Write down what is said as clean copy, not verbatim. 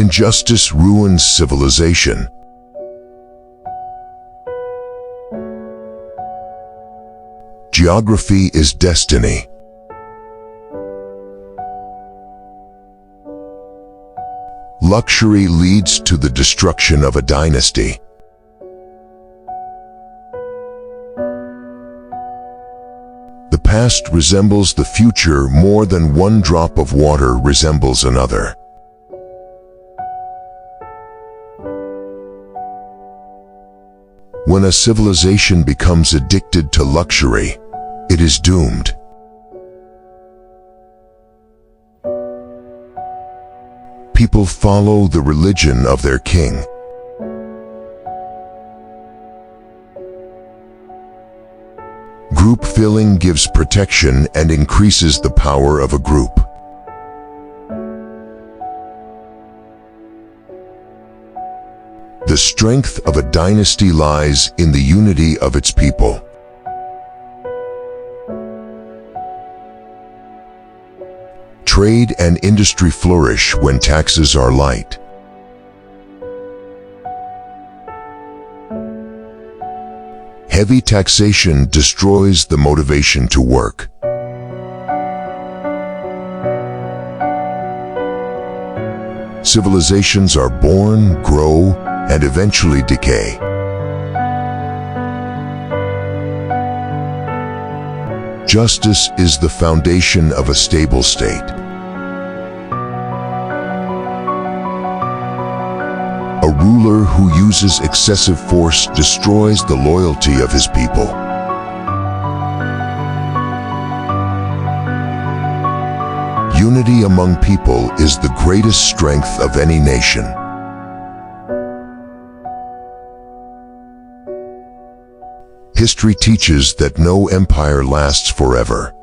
Injustice ruins civilization. Geography is destiny. Luxury leads to the destruction of a dynasty. The past resembles the future more than one drop of water resembles another. When a civilization becomes addicted to luxury, it is doomed. People follow the religion of their king. Group filling gives protection and increases the power of a group. The strength of a dynasty lies in the unity of its people. Trade and industry flourish when taxes are light. Heavy taxation destroys the motivation to work. Civilizations are born, grow, and eventually decay. Justice is the foundation of a stable state. A ruler who uses excessive force destroys the loyalty of his people. Unity among people is the greatest strength of any nation. History teaches that no empire lasts forever.